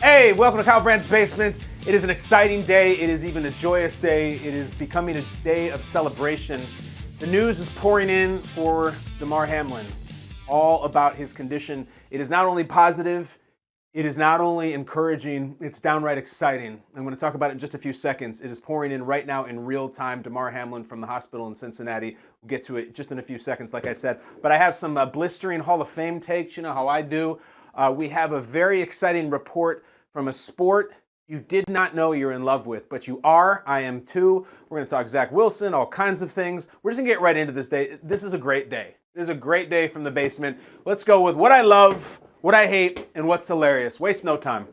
Hey, welcome to Brandt's Basement. It is an exciting day. It is even a joyous day. It is becoming a day of celebration. The news is pouring in for Damar Hamlin, all about his condition. It is not only positive, it is not only encouraging, it's downright exciting. I'm going to talk about it in just a few seconds. It is pouring in right now in real time. Damar Hamlin from the hospital in Cincinnati. We'll get to it just in a few seconds, like I said. But I have some blistering Hall of Fame takes. You know how I do. We have a very exciting report from a sport you did not know you're in love with, but you are. I am too. We're going to talk Zach Wilson, all kinds of things. We're just going to get right into this day. This is a great day. This is a great day from the basement. Let's go with what I love, what I hate, and what's hilarious. Waste no time.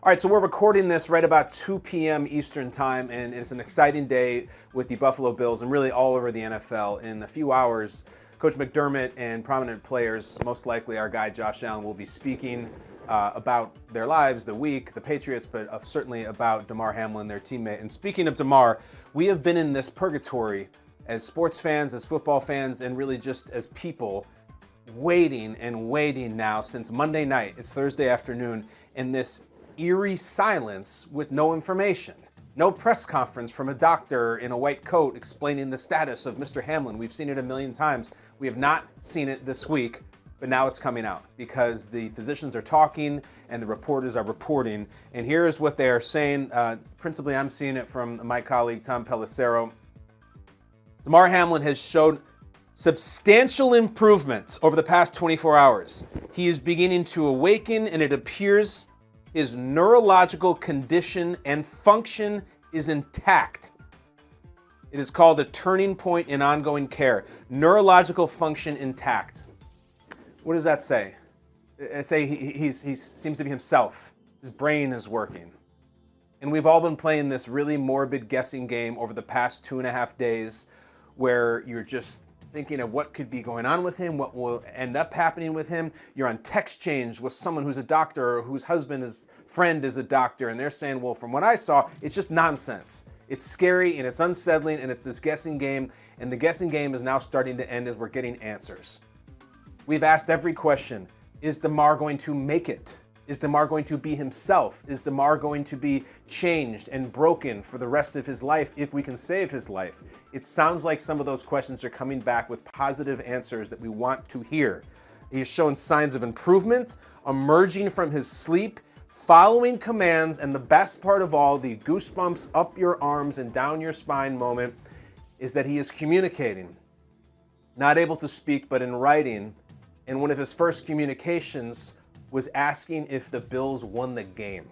All right, so we're recording this right about 2 p.m. Eastern time, and it's an exciting day with the Buffalo Bills and really all over the NFL. In a few hours, Coach McDermott and prominent players, most likely our guy Josh Allen, will be speaking about their lives, the week, the Patriots, but certainly about Damar Hamlin, their teammate. And speaking of Damar, we have been in this purgatory as sports fans, as football fans, and really just as people, waiting and waiting now since Monday night. It's Thursday afternoon, and this eerie silence with no information. No press conference from a doctor in a white coat explaining the status of Mr. Hamlin. We've seen it a million times. We have not seen it this week, but now it's coming out because the physicians are talking and the reporters are reporting. And here's what they are saying. Principally, I'm seeing it from my colleague, Tom Pelissero. Damar Hamlin has showed substantial improvements over the past 24 hours. He is beginning to awaken, and it appears his neurological condition and function is intact. It is called a turning point in ongoing care. Neurological function intact. What does that say? It say he seems to be himself. His brain is working. And we've all been playing this really morbid guessing game over the past 2.5 days where you're just thinking of what could be going on with him, what will end up happening with him. You're on text change with someone who's a doctor or whose friend is a doctor, and they're saying, well, from what I saw, it's just nonsense. It's scary and it's unsettling and it's this guessing game, and the guessing game is now starting to end as we're getting answers. We've asked every question. Is Damar going to make it? Is Damar going to be himself? Is Damar going to be changed and broken for the rest of his life if we can save his life? It sounds like some of those questions are coming back with positive answers that we want to hear. He has shown signs of improvement, emerging from his sleep, following commands, and the best part of all, the goosebumps up your arms and down your spine moment, is that he is communicating. Not able to speak, but in writing. And one of his first communications was asking if the Bills won the game.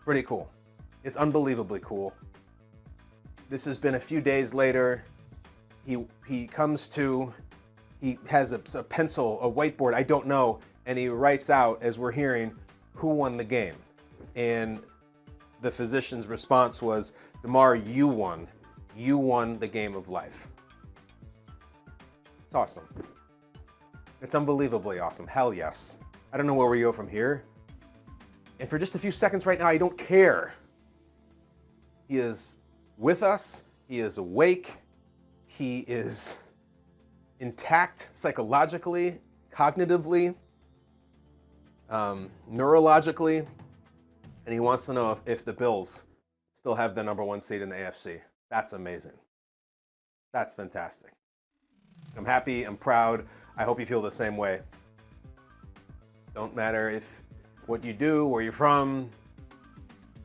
Pretty cool. It's unbelievably cool. This has been a few days later. He comes to, he has a pencil, a whiteboard, I don't know, and he writes out, as we're hearing, who won the game. And the physician's response was, Damar, you won. You won the game of life. It's awesome. It's unbelievably awesome. Hell yes. I don't know where we go from here. And for just a few seconds right now, I don't care. He is with us. He is awake. He is intact psychologically, cognitively, neurologically. And he wants to know if the Bills still have the #1 seed in the AFC. That's amazing. That's fantastic. I'm happy. I'm proud. I hope you feel the same way. Don't matter if what you do, where you're from,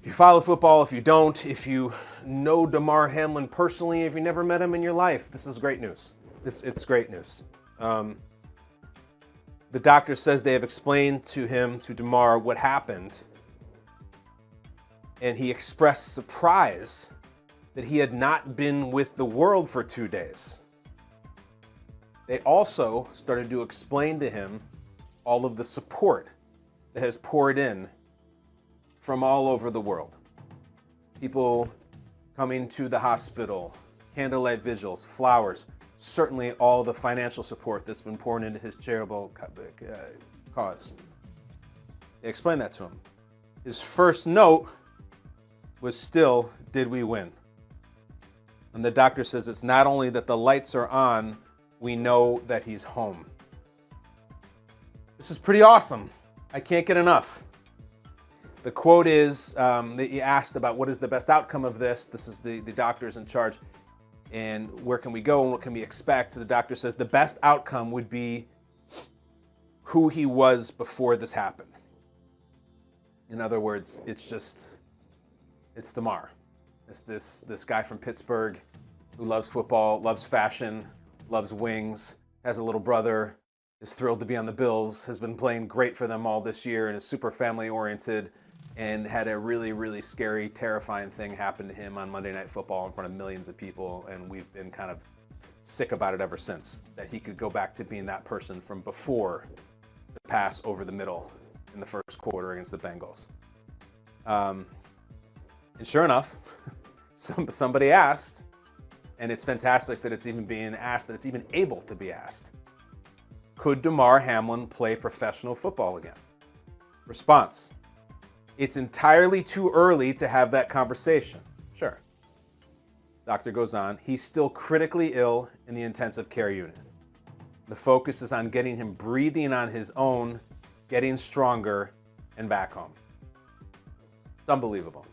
if you follow football, if you don't, if you know Damar Hamlin personally, if you never met him in your life, this is great news. It's great news. The doctor says they have explained to Damar, what happened, and he expressed surprise that he had not been with the world for 2 days. They also started to explain to him all of the support that has poured in from all over the world. People coming to the hospital, candlelight vigils, flowers, certainly all the financial support that's been poured into his charitable cause. They explained that to him. His first note was still, did we win? And the doctor says it's not only that the lights are on, we know that he's home. This is pretty awesome. I can't get enough. The quote is that he asked about what is the best outcome of this. This is the doctors in charge. And where can we go and what can we expect? The doctor says the best outcome would be who he was before this happened. In other words, it's Damar. It's this guy from Pittsburgh who loves football, loves fashion, loves wings, has a little brother, is thrilled to be on the Bills, has been playing great for them all this year and is super family-oriented, and had a really, really scary, terrifying thing happen to him on Monday Night Football in front of millions of people, and we've been kind of sick about it ever since, that he could go back to being that person from before the pass over the middle in the first quarter against the Bengals. And sure enough, somebody asked, and it's fantastic that it's even being asked, that it's even able to be asked, could Damar Hamlin play professional football again? Response: it's entirely too early to have that conversation. Sure. Doctor goes on, he's still critically ill in the intensive care unit. The focus is on getting him breathing on his own, getting stronger, and back home. It's unbelievable.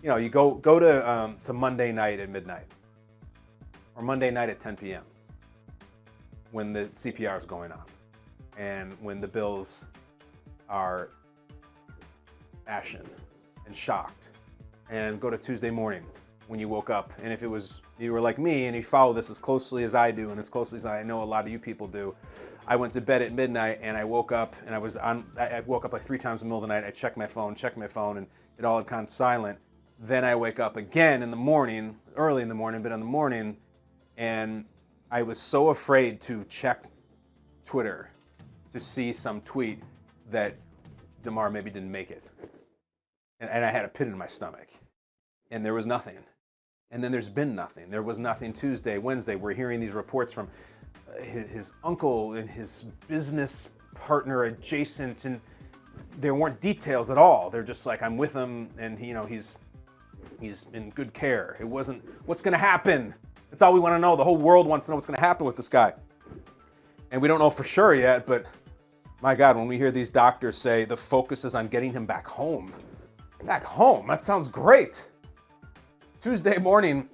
You know, you go to Monday night at midnight, or Monday night at 10 p.m. when the CPR is going on, and when the Bills are ashen and shocked, and go to Tuesday morning when you woke up, and if you were like me and you follow this as closely as I do and as closely as I know a lot of you people do, I went to bed at midnight and I woke up and I woke up like 3 times in the middle of the night. I checked my phone, and it all had gone silent. Then I wake up again in the morning, early in the morning, but in the morning, and I was so afraid to check Twitter to see some tweet that Damar maybe didn't make it. And I had a pit in my stomach. And there was nothing. And then there's been nothing. There was nothing Tuesday, Wednesday. We're hearing these reports from his uncle and his business partner adjacent, and there weren't details at all. They're just like, I'm with him, and he's in good care. It wasn't, what's going to happen? That's all we want to know. The whole world wants to know what's going to happen with this guy. And we don't know for sure yet, but my God, when we hear these doctors say the focus is on getting him back home. Back home? That sounds great. Tuesday morning,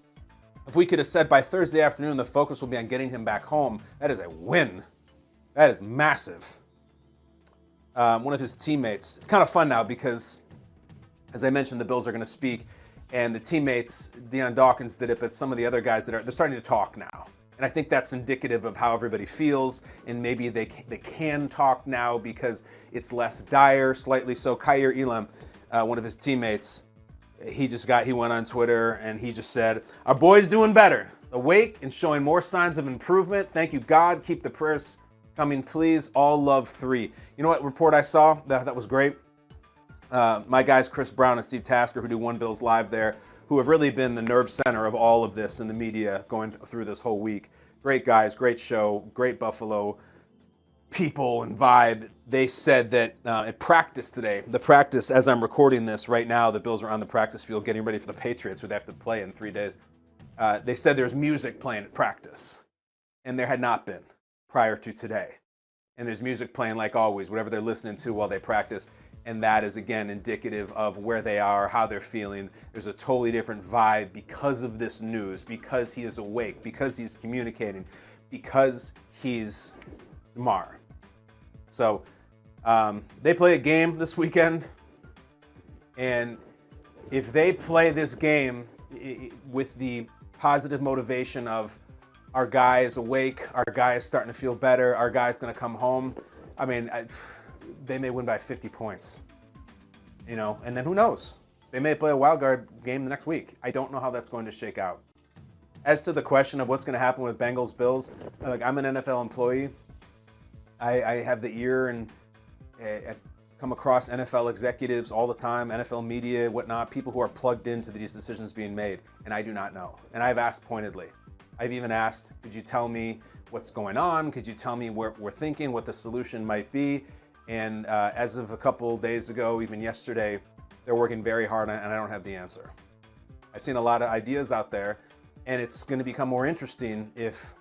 if we could have said by Thursday afternoon the focus will be on getting him back home, that is a win. That is massive. One of his teammates, it's kind of fun now because, as I mentioned, the Bills are going to speak, and the teammates, Deion Dawkins did it, but some of the other guys they're starting to talk now. And I think that's indicative of how everybody feels, and maybe they can talk now because it's less dire, slightly so. Kyer Elam, one of his teammates, he went on Twitter and he just said, our boy's doing better, awake and showing more signs of improvement. Thank you, God. Keep the prayers coming, please. All love 3. You know what report I saw? That was great. My guys, Chris Brown and Steve Tasker, who do One Bills Live there, who have really been the nerve center of all of this in the media going through this whole week. Great guys, great show, great Buffalo people and vibe. They said that at practice today, the practice, as I'm recording this right now, the Bills are on the practice field getting ready for the Patriots, who they have to play in 3 days. They said there's music playing at practice, and there had not been prior to today. And there's music playing like always, whatever they're listening to while they practice. And that is, again, indicative of where they are, how they're feeling. There's a totally different vibe because of this news, because he is awake, because he's communicating, because he's Damar. So they play a game this weekend, and if they play this game with the positive motivation of our guy is awake, our guy is starting to feel better, our guy's going to come home, I mean, they may win by 50 points, and then who knows? They may play a wild card game the next week. I don't know how that's going to shake out. As to the question of what's going to happen with Bengals Bills, I'm an NFL employee. I have the ear and come across NFL executives all the time, NFL media, whatnot, people who are plugged into these decisions being made, and I do not know. And I've asked pointedly. I've even asked, could you tell me what's going on? Could you tell me what we're thinking, what the solution might be? And as of a couple days ago, even yesterday, They're working very hard on it, and I don't have the answer. I've seen a lot of ideas out there, and it's going to become more interesting if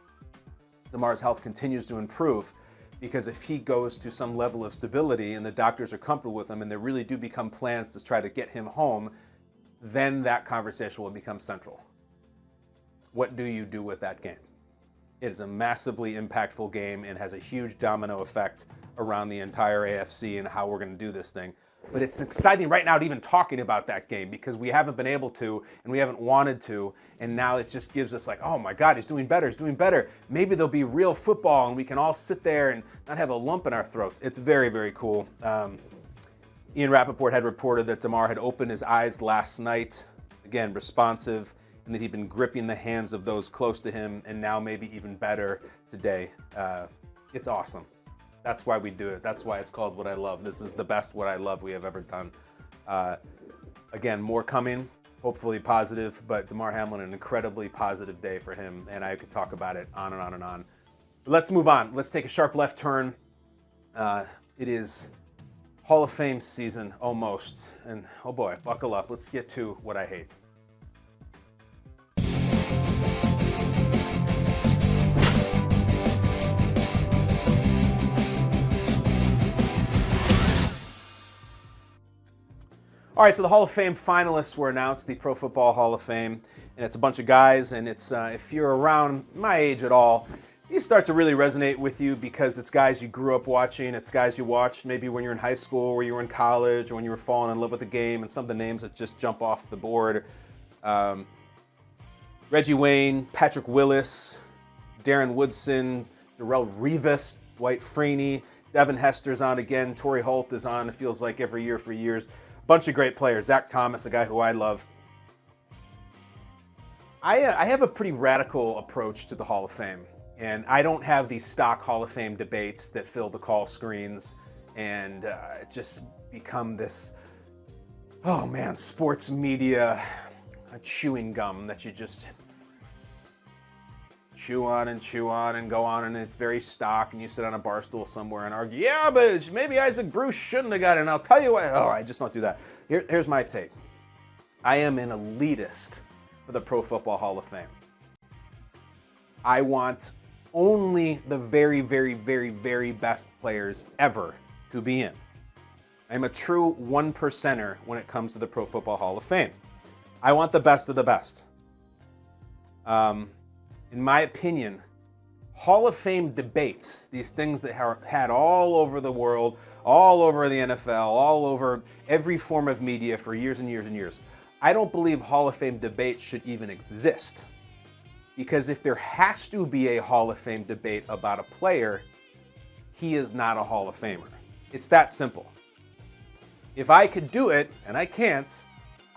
Damar's health continues to improve, because if he goes to some level of stability and the doctors are comfortable with him and there really do become plans to try to get him home, then that conversation will become central. What do you do with that game? It is a massively impactful game and has a huge domino effect around the entire AFC and how we're going to do this thing. But it's exciting right now to even talking about that game because we haven't been able to and we haven't wanted to. And now it just gives us like, oh my God, he's doing better, he's doing better. Maybe there'll be real football and we can all sit there and not have a lump in our throats. It's very, very cool. Ian Rappaport had reported that Damar had opened his eyes last night, again, responsive, and that he'd been gripping the hands of those close to him, and now maybe even better today. It's awesome. That's why we do it. That's why it's called What I Love. This is the best What I Love we have ever done. Again, more coming, hopefully positive, but Damar Hamlin, an incredibly positive day for him, and I could talk about it on and on and on. But let's move on. Let's take a sharp left turn. It is Hall of Fame season almost, and oh boy, buckle up. Let's get to what I hate. All right, so the Hall of Fame finalists were announced, the Pro Football Hall of Fame, and it's a bunch of guys, and it's if you're around my age at all, these start to really resonate with you because it's guys you grew up watching, it's guys you watched maybe when you were in high school, or you were in college, or when you were falling in love with the game, and some of the names that just jump off the board. Reggie Wayne, Patrick Willis, Darren Woodson, Darrelle Revis, Dwight Freeney, Devin Hester's on again, Torrey Holt is on, it feels like every year for years. Bunch of great players. Zach Thomas, a guy who I love. I have a pretty radical approach to the Hall of Fame, and I don't have these stock Hall of Fame debates that fill the call screens and just become this, oh man, sports media, a chewing gum that you just chew on and go on, and it's very stock, and you sit on a bar stool somewhere and argue, yeah, but maybe Isaac Bruce shouldn't have got it, and I'll tell you what, I just don't do that. Here's my take. I am an elitist for the Pro Football Hall of Fame. I want only the very, very, very, very best players ever to be in. I'm a true 1%er when it comes to the Pro Football Hall of Fame. I want the best of the best. In my opinion, Hall of Fame debates, these things that are had all over the world, all over the NFL, all over every form of media for years and years and years. I don't believe Hall of Fame debates should even exist. Because if there has to be a Hall of Fame debate about a player, he is not a Hall of Famer. It's that simple. If I could do it, and I can't,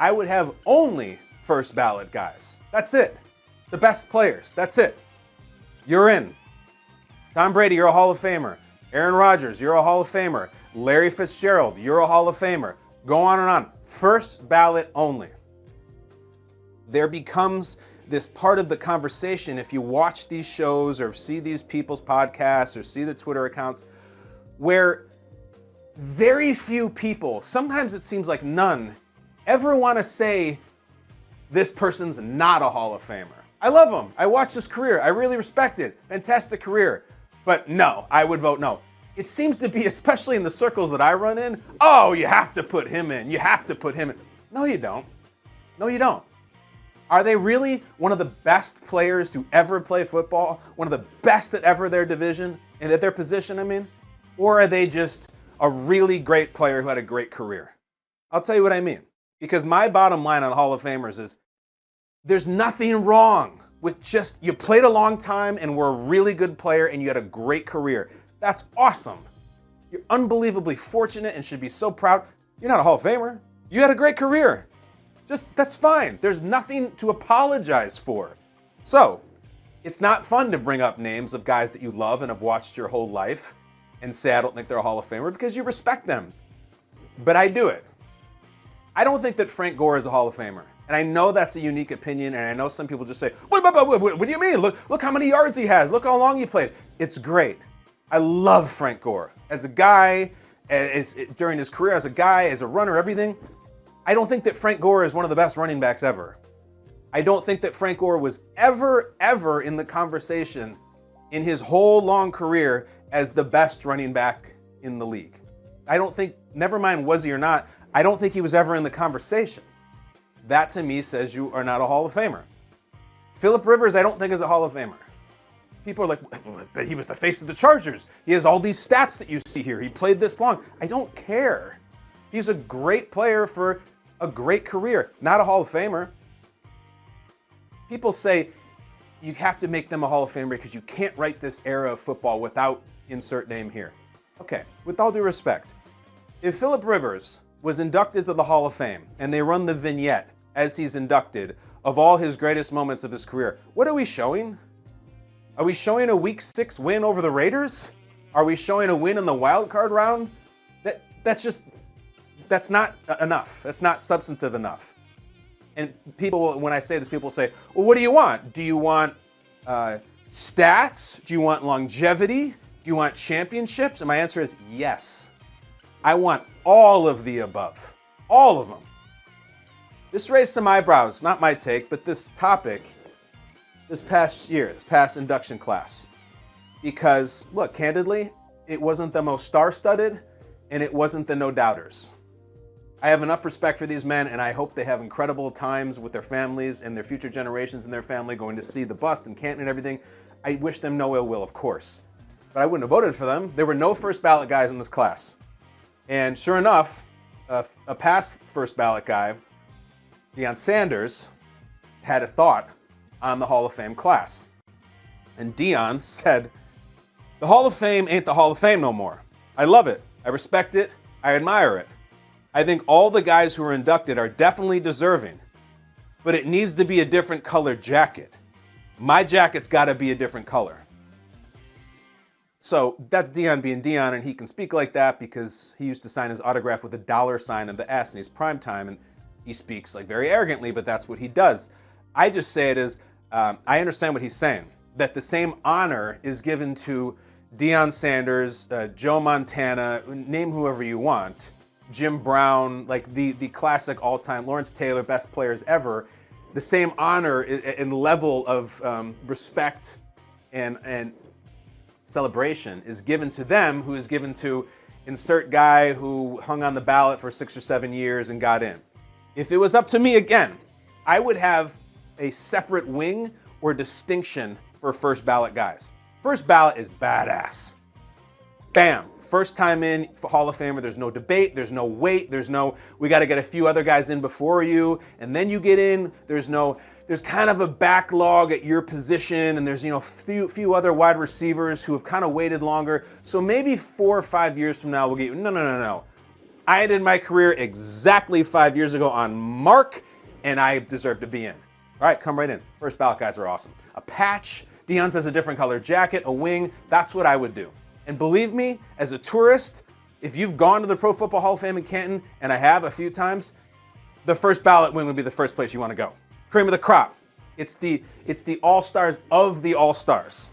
I would have only first ballot guys. That's it. The best players. That's it. You're in. Tom Brady, you're a Hall of Famer. Aaron Rodgers, you're a Hall of Famer. Larry Fitzgerald, you're a Hall of Famer. Go on and on. First ballot only. There becomes this part of the conversation if you watch these shows or see these people's podcasts or see the Twitter accounts where very few people, sometimes it seems like none, ever want to say this person's not a Hall of Famer. I love him. I watched his career. I really respect it. Fantastic career. But no, I would vote no. It seems to be, especially in the circles that I run in, oh, you have to put him in. You have to put him in. No, you don't. No, you don't. Are they really one of the best players to ever play football? One of the best at ever their division and at their position, I mean? Or are they just a really great player who had a great career? I'll tell you what I mean. Because my bottom line on Hall of Famers is there's nothing wrong with just, you played a long time and were a really good player and you had a great career. That's awesome. You're unbelievably fortunate and should be so proud. You're not a Hall of Famer. You had a great career. Just, that's fine. There's nothing to apologize for. So, it's not fun to bring up names of guys that you love and have watched your whole life and say I don't think they're a Hall of Famer because you respect them. But I do it. I don't think that Frank Gore is a Hall of Famer. And I know that's a unique opinion, and I know some people just say, what do you mean? Look how many yards he has. Look how long he played. It's great. I love Frank Gore. As a guy, during his career, as a guy, as a runner, everything. I don't think that Frank Gore is one of the best running backs ever. I don't think that Frank Gore was ever in the conversation in his whole long career as the best running back in the league. I don't think, never mind was he or not, I don't think he was ever in the conversation. That to me says you are not a Hall of Famer. Phillip Rivers, I don't think is a Hall of Famer. People are like, but he was the face of the Chargers. He has all these stats that you see here. He played this long. I don't care. He's a great player for a great career, not a Hall of Famer. People say you have to make them a Hall of Famer because you can't write this era of football without insert name here. Okay, with all due respect, if Phillip Rivers was inducted to the Hall of Fame and they run the vignette as he's inducted of all his greatest moments of his career, what are we showing? Are we showing a Week 6 win over the Raiders? Are we showing a win in the wild card round? That's not enough. That's not substantive enough. And people, when I say this, people say, well, what do you want? Do you want stats? Do you want longevity? Do you want championships? And my answer is yes. I want all of the above. All of them. This raised some eyebrows, not my take, but this topic this past induction class. Because, look, candidly, it wasn't the most star-studded, and it wasn't the no-doubters. I have enough respect for these men, and I hope they have incredible times with their families and their future generations and their family going to see the bust in Canton and everything. I wish them no ill will, of course. But I wouldn't have voted for them. There were no first ballot guys in this class. And sure enough, a past first ballot guy, Deion Sanders, had a thought on the Hall of Fame class. And Deion said, the Hall of Fame ain't the Hall of Fame no more. I love it. I respect it. I admire it. I think all the guys who are inducted are definitely deserving, but it needs to be a different colored jacket. My jacket's got to be a different color. So that's Deion being Deion, and he can speak like that because he used to sign his autograph with a $sign and the S, and he's primetime, and he speaks like very arrogantly, but that's what he does. I just say it as, I understand what he's saying, that the same honor is given to Deion Sanders, Joe Montana, name whoever you want, Jim Brown, like the classic all-time, Lawrence Taylor, best players ever. The same honor and level of respect and celebration is given to them who is given to insert guy who hung on the ballot for 6 or 7 years and got in. If it was up to me again, I would have a separate wing or distinction for first ballot guys. First ballot is badass. Bam. First time in for Hall of Famer, there's no debate, there's no wait, we got to get a few other guys in before you, and then you get in, there's kind of a backlog at your position, and there's, few other wide receivers who have kind of waited longer. So maybe 4 or 5 years from now, we'll get you. No. I ended my career exactly 5 years ago on mark, and I deserve to be in. All right, come right in. First ballot guys are awesome. A patch, Deion says a different color jacket, a wing, that's what I would do. And believe me, as a tourist, if you've gone to the Pro Football Hall of Fame in Canton, and I have a few times, the first ballot wing would be the first place you want to go. Cream of the crop. It's the all-stars of the all-stars.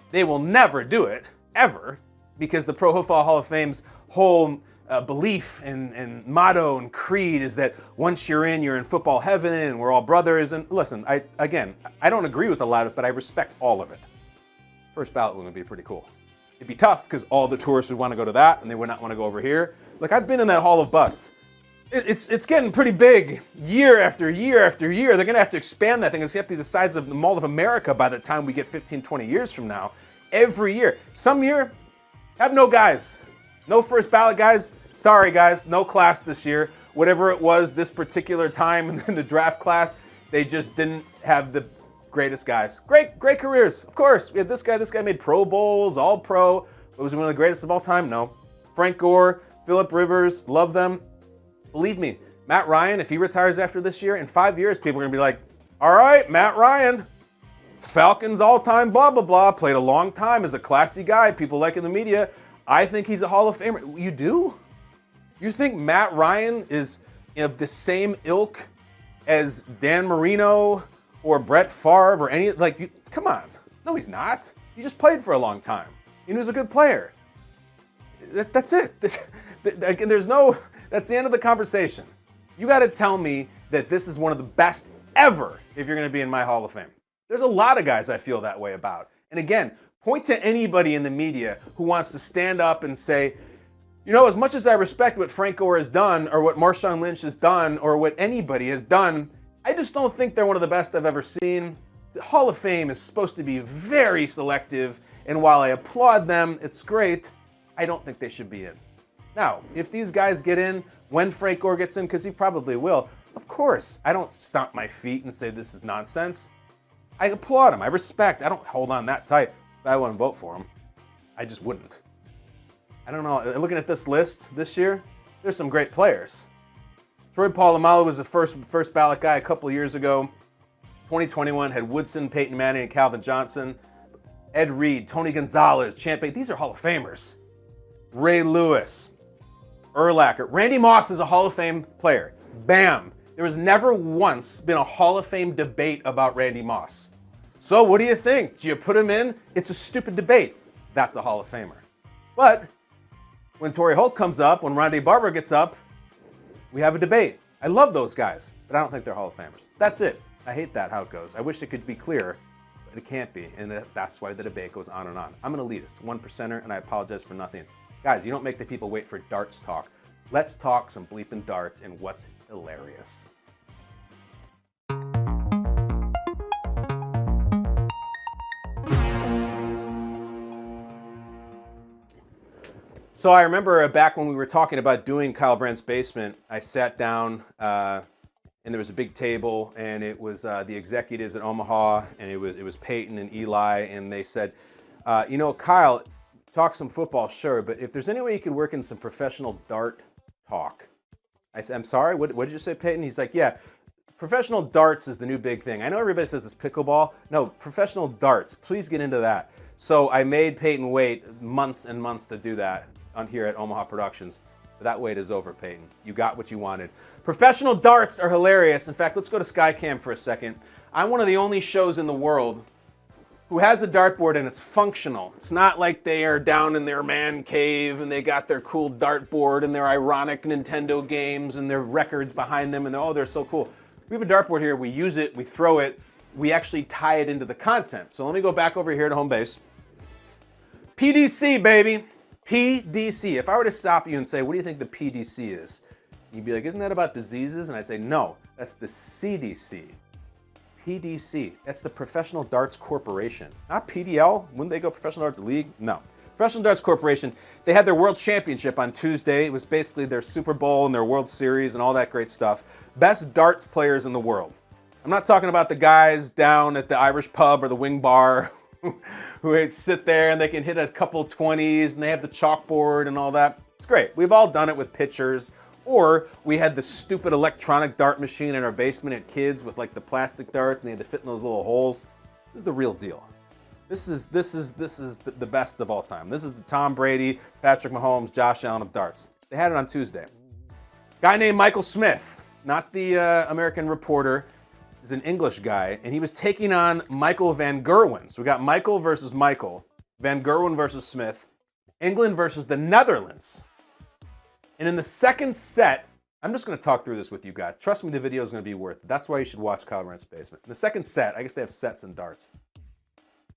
They will never do it, ever, because the Pro Football Hall of Fame's whole belief and motto and creed is that once you're in football heaven, and we're all brothers. And listen, I don't agree with a lot of it, but I respect all of it. First ballot wing would be pretty cool. It'd be tough because all the tourists would want to go to that and they would not want to go over here. Like, I've been in that Hall of Busts. It's getting pretty big year after year after year. They're going to have to expand that thing. It's going to be the size of the Mall of America by the time we get 15, 20 years from now. Every year. Some year, have no guys. No first ballot guys. Sorry, guys. No class this year. Whatever it was this particular time in the draft class, they just didn't have the greatest guys. Great careers, of course. We had this guy made Pro Bowls, all pro, but was he one of the greatest of all time? No. Frank Gore, Phillip Rivers, love them. Believe me, Matt Ryan, if he retires after this year, in 5 years, people are gonna be like, all right, Matt Ryan, Falcons all-time, blah, blah, blah, played a long time as a classy guy, people like in the media. I think he's a Hall of Famer. You do? You think Matt Ryan is of the same ilk as Dan Marino or Brett Favre or any, come on. No, he's not. He just played for a long time. He was a good player. That's it. That's the end of the conversation. You got to tell me that this is one of the best ever if you're going to be in my Hall of Fame. There's a lot of guys I feel that way about. And again, point to anybody in the media who wants to stand up and say, you know, as much as I respect what Frank Gore has done or what Marshawn Lynch has done or what anybody has done, I just don't think they're one of the best I've ever seen. The Hall of Fame is supposed to be very selective, and while I applaud them, it's great, I don't think they should be in. Now, if these guys get in, when Frank Gore gets in, because he probably will, of course, I don't stomp my feet and say this is nonsense. I applaud him, I respect, I don't hold on that tight. If I wouldn't vote for him, I just wouldn't. I don't know, looking at this list this year, there's some great players. Troy Polamalu was the first ballot guy a couple of years ago. 2021 had Woodson, Peyton Manning, and Calvin Johnson. Ed Reed, Tony Gonzalez, Champ Bates, these are Hall of Famers. Ray Lewis, Urlacher. Randy Moss is a Hall of Fame player. Bam. There has never once been a Hall of Fame debate about Randy Moss. So what do you think? Do you put him in? It's a stupid debate. That's a Hall of Famer. But when Torrey Holt comes up, when Rondé Barber gets up, we have a debate. I love those guys, but I don't think they're Hall of Famers. That's it. I hate that, how it goes. I wish it could be clearer, but it can't be, and that's why the debate goes on and on. I'm an elitist, 1%er, and I apologize for nothing. Guys, you don't make the people wait for darts talk. Let's talk some bleeping darts and what's hilarious. So I remember back when we were talking about doing Kyle Brandt's Basement, I sat down and there was a big table, and it was the executives at Omaha, and it was Peyton and Eli, and they said, you know, Kyle, talk some football, sure, but if there's any way you could work in some professional dart talk. I said, I'm sorry, what did you say, Peyton? He's like, yeah, professional darts is the new big thing. I know everybody says it's pickleball. No, professional darts, please get into that. So I made Peyton wait months and months to do that on here at Omaha Productions. But that wait is over, Peyton. You got what you wanted. Professional darts are hilarious. In fact, let's go to Skycam for a second. I'm one of the only shows in the world who has a dartboard and it's functional. It's not like they are down in their man cave and they got their cool dartboard and their ironic Nintendo games and their records behind them and they're so cool. We have a dartboard here, we use it, we throw it, we actually tie it into the content. So let me go back over here to home base. PDC, baby. PDC. If I were to stop you and say, what do you think the PDC is? You'd be like, isn't that about diseases? And I'd say, no, that's the CDC. PDC. That's the Professional Darts Corporation. Not PDL. Wouldn't they go Professional Darts League? No. Professional Darts Corporation. They had their World Championship on Tuesday. It was basically their Super Bowl and their World Series and all that great stuff. Best darts players in the world. I'm not talking about the guys down at the Irish pub or the Wing Bar who sit there and they can hit a couple 20s and they have the chalkboard and all that. It's great. We've all done it with pitchers. Or we had the stupid electronic dart machine in our basement at kids with like the plastic darts and they had to fit in those little holes. This is the real deal. This is the best of all time. This is the Tom Brady, Patrick Mahomes, Josh Allen of darts. They had it on Tuesday. Guy named Michael Smith, not the American reporter, is an English guy, and he was taking on Michael Van Gerwen. So we got Michael versus Michael, Van Gerwen versus Smith, England versus the Netherlands. And in the second set, I'm just going to talk through this with you guys. Trust me, the video is going to be worth it. That's why you should watch Kyle Brandt's Basement. In the second set, I guess they have sets and darts.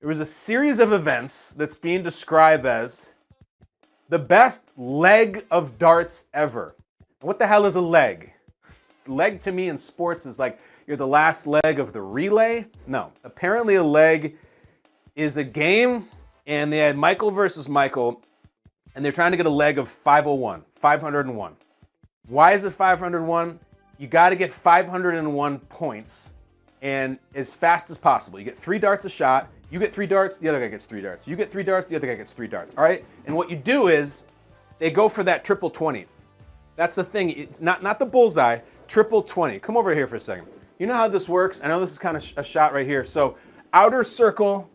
There was a series of events that's being described as the best leg of darts ever. And what the hell is a leg? Leg to me in sports is like you're the last leg of the relay. No, apparently a leg is a game, and they had Michael versus Michael, and they're trying to get a leg of 501. Why is it 501? You got to get 501 points and as fast as possible. You get 3 darts a shot. You get 3 darts, the other guy gets 3 darts. You get 3 darts, the other guy gets 3 darts. All right? And what you do is they go for that triple 20. That's the thing. It's not the bullseye, triple 20. Come over here for a second. You know how this works? I know this is kind of a shot right here. So outer circle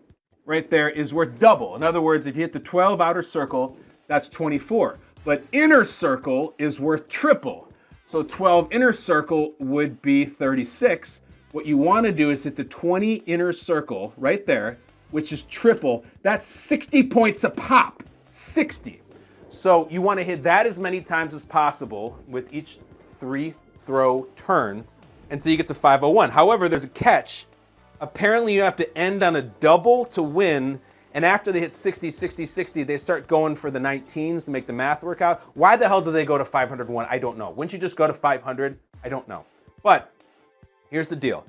right there is worth double. In other words, if you hit the 12 outer circle, that's 24. But inner circle is worth triple. So 12 inner circle would be 36. What you want to do is hit the 20 inner circle right there, which is triple. That's 60 points a pop. 60. So you want to hit that as many times as possible with each three throw, turn, until you get to 501. However, there's a catch. Apparently, you have to end on a double to win, and after they hit 60, 60, 60, they start going for the 19s to make the math work out. Why the hell do they go to 501? I don't know. Wouldn't you just go to 500? I don't know. But here's the deal.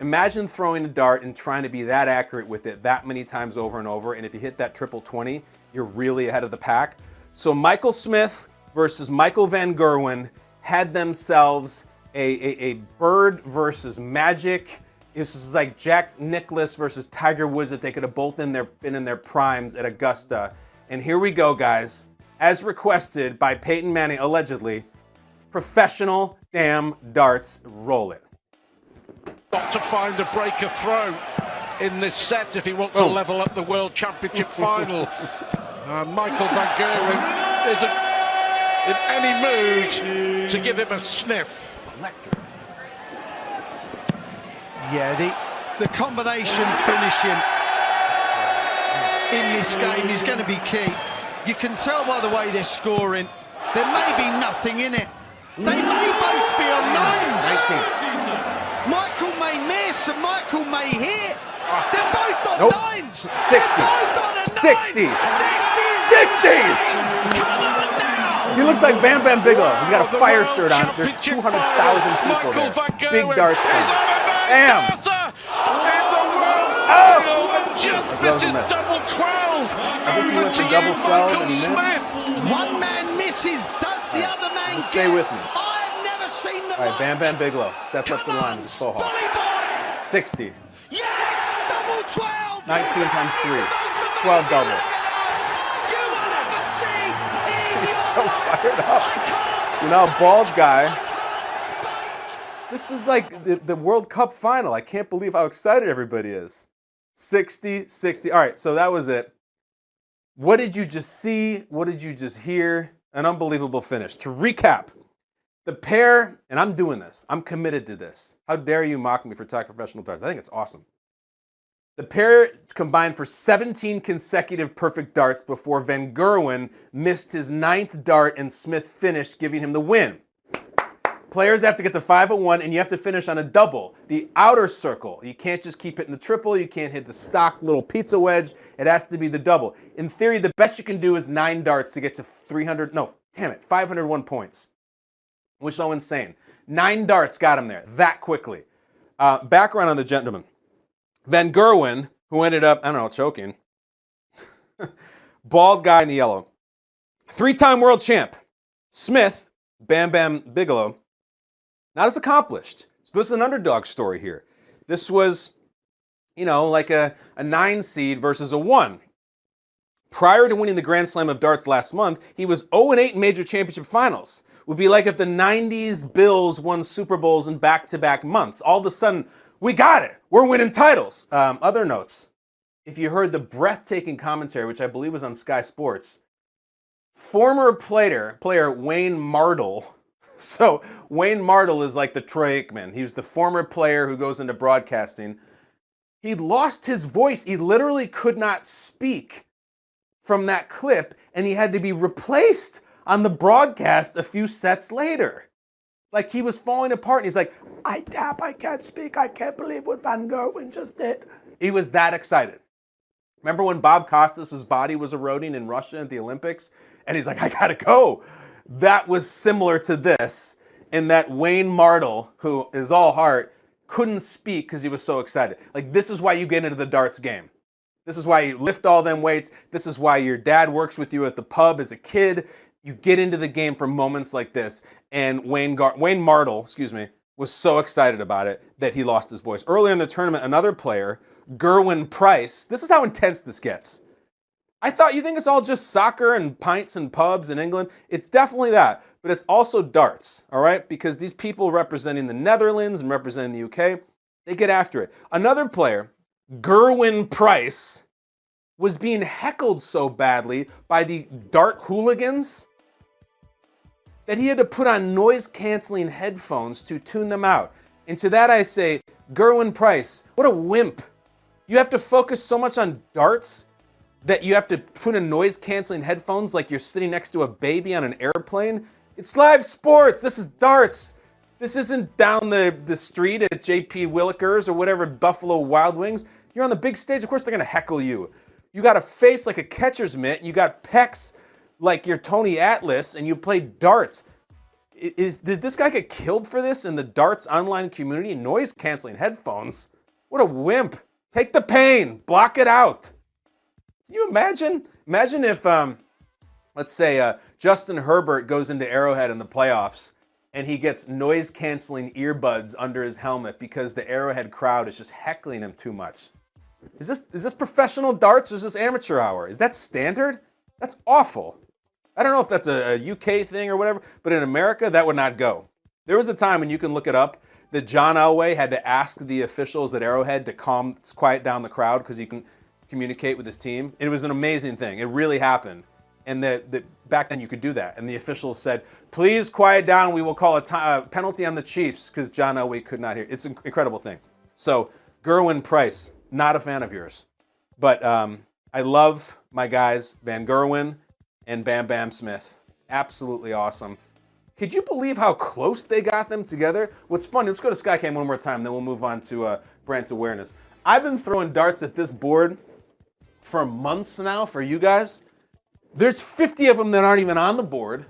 Imagine throwing a dart and trying to be that accurate with it that many times over and over, and if you hit that triple 20, you're really ahead of the pack. So Michael Smith versus Michael Van Gerwen had themselves a Bird versus Magic. This is like Jack Nicklaus versus Tiger Woods that they could have both been in their primes at Augusta. And here we go, guys. As requested by Peyton Manning, allegedly, professional damn darts, roll it. Got to find a breaker throw in this set if he wants to level up the World Championship final. Michael Van Gerwen isn't in any mood to give him a sniff. Yeah, the combination finishing in this game is going to be key. You can tell by the way they're scoring, there may be nothing in it. They may both be on nines. Michael may miss and Michael may hit. They're both on nines. 60. Both on a 60. This is 60. Come on now. He looks like Bam Bam Bigelow. He's got a fire shirt on. There's 200,000 people there. Big darts fan. Bam. In the world final, just misses double 12. Over to you, Michael Smith. One man misses, does the other man Stay get? with me. I've never seen the All right, Bam Bam Bigelow steps up to the line with his full hawk. 60. Yes, double 12. 19 times 3. 12 double. You will ever see. He's so fired up. You know, bald guy. This is like the World Cup final. I can't believe how excited everybody is. 60, 60. All right, so that was it. What did you just see? What did you just hear? An unbelievable finish. To recap, the pair, and I'm doing this. I'm committed to this. How dare you mock me for talking professional darts? I think it's awesome. The pair combined for 17 consecutive perfect darts before Van Gerwen missed his 9th dart and Smith finished, giving him the win. Players have to get to 501 and you have to finish on a double, the outer circle. You can't just keep hitting the triple. You can't hit the stock little pizza wedge. It has to be the double. In theory, the best you can do is 9 darts to get to 501 points, which is so insane. 9 darts got him there that quickly. Background on the gentleman. Van Gerwen, who ended up, I don't know, choking. Bald guy in the yellow. 3-time world champ. Smith, Bam Bam Bigelow, not as accomplished. So this is an underdog story here. This was, like a 9 seed versus a 1. Prior to winning the Grand Slam of Darts last month, he was 0-8 in major championship finals. Would be like if the 90s Bills won Super Bowls in back-to-back months. All of a sudden, we got it. We're winning titles. Other notes. If you heard the breathtaking commentary, which I believe was on Sky Sports, former player Wayne Mardle. So Wayne Mardle is like the Troy Aikman. He was the former player who goes into broadcasting. He lost his voice. He literally could not speak from that clip, and he had to be replaced on the broadcast a few sets later. Like he was falling apart, and he's like, I can't speak. I can't believe what Van Gerwen just did. He was that excited. Remember when Bob Costas' body was eroding in Russia at the Olympics? And he's like, I gotta go. That was similar to this, in that Wayne Mardle, who is all heart, couldn't speak because he was so excited. Like, this is why you get into the darts game. This is why you lift all them weights. This is why your dad works with you at the pub as a kid. You get into the game for moments like this. And Wayne Mardle, was so excited about it that he lost his voice. Earlier in the tournament, another player, Gerwyn Price, this is how intense this gets. I thought you think it's all just soccer and pints and pubs in England. It's definitely that, but it's also darts, all right? Because these people representing the Netherlands and representing the UK, they get after it. Another player, Gerwyn Price, was being heckled so badly by the dart hooligans that he had to put on noise-canceling headphones to tune them out. And to that I say, Gerwyn Price, what a wimp. You have to focus so much on darts that you have to put in noise-canceling headphones like you're sitting next to a baby on an airplane. It's live sports. This is darts. This isn't down the street at J.P. Willikers or whatever, Buffalo Wild Wings. You're on the big stage. Of course they're going to heckle you. You got a face like a catcher's mitt. You got pecs like you're Tony Atlas, and you play darts. Does this guy get killed for this in the darts online community? Noise-canceling headphones? What a wimp. Take the pain. Block it out. Can you imagine? Imagine if, let's say, Justin Herbert goes into Arrowhead in the playoffs, and he gets noise-canceling earbuds under his helmet because the Arrowhead crowd is just heckling him too much. Is this professional darts or is this amateur hour? Is that standard? That's awful. I don't know if that's a UK thing or whatever, but in America, that would not go. There was a time when you can look it up that John Elway had to ask the officials at Arrowhead to quiet down the crowd because he can communicate with his team. It was an amazing thing. It really happened. And back then you could do that. And the officials said, please quiet down. We will call a penalty on the Chiefs because John Elway could not hear. It's an incredible thing. So Gerwin Price, not a fan of yours. But I love my guys, Van Gerwen and Bam Bam Smith. Absolutely awesome. Could you believe how close they got them together? What's funny, let's go to Skycam one more time, then we'll move on to Brandt Awareness. I've been throwing darts at this board for months now for you guys. There's 50 of them that aren't even on the board.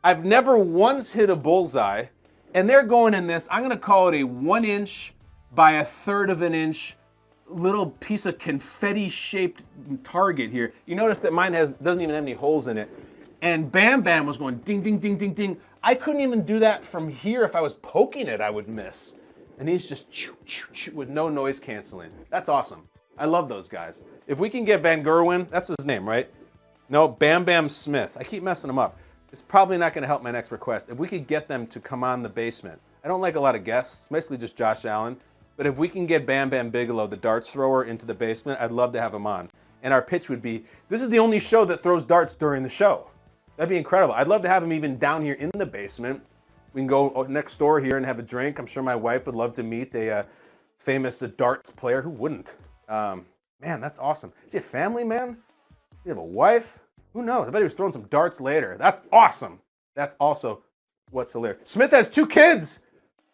I've never once hit a bullseye, and they're going in this, I'm going to call it a 1 inch by a third of an inch little piece of confetti-shaped target here. You notice that mine doesn't even have any holes in it. And Bam Bam was going ding, ding, ding, ding, ding. I couldn't even do that from here. If I was poking it, I would miss. And he's just choo, choo, choo, with no noise canceling. That's awesome. I love those guys. If we can get Van Gerwen, that's his name, right? No, Bam Bam Smith. I keep messing them up. It's probably not going to help my next request. If we could get them to come on the basement. I don't like a lot of guests, basically just Josh Allen. But if we can get Bam Bam Bigelow, the darts thrower, into the basement, I'd love to have him on. And our pitch would be, this is the only show that throws darts during the show. That'd be incredible. I'd love to have him even down here in the basement. We can go next door here and have a drink. I'm sure my wife would love to meet a famous darts player. Who wouldn't? Man, that's awesome. Is he a family man? Does he have a wife? Who knows? I bet he was throwing some darts later. That's awesome. That's also what's hilarious. Smith has 2 kids.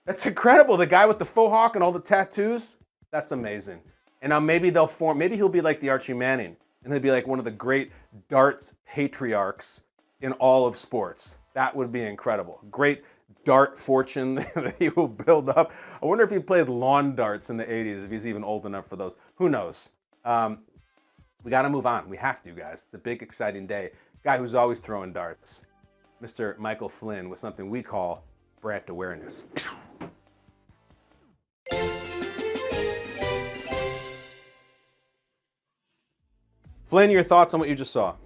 That's incredible. The guy with the faux hawk and all the tattoos. That's amazing. And now maybe he'll be like the Archie Manning, and he'll be like one of the great darts patriarchs in all of sports. That would be incredible. Great dart fortune that he will build up. I wonder if he played lawn darts in the 80s, if he's even old enough for those. Who knows? We got to move on. We have to, guys. It's a big, exciting day. Guy who's always throwing darts, Mr. Michael Flynn, with something we call Brandt Awareness. Flynn, your thoughts on what you just saw?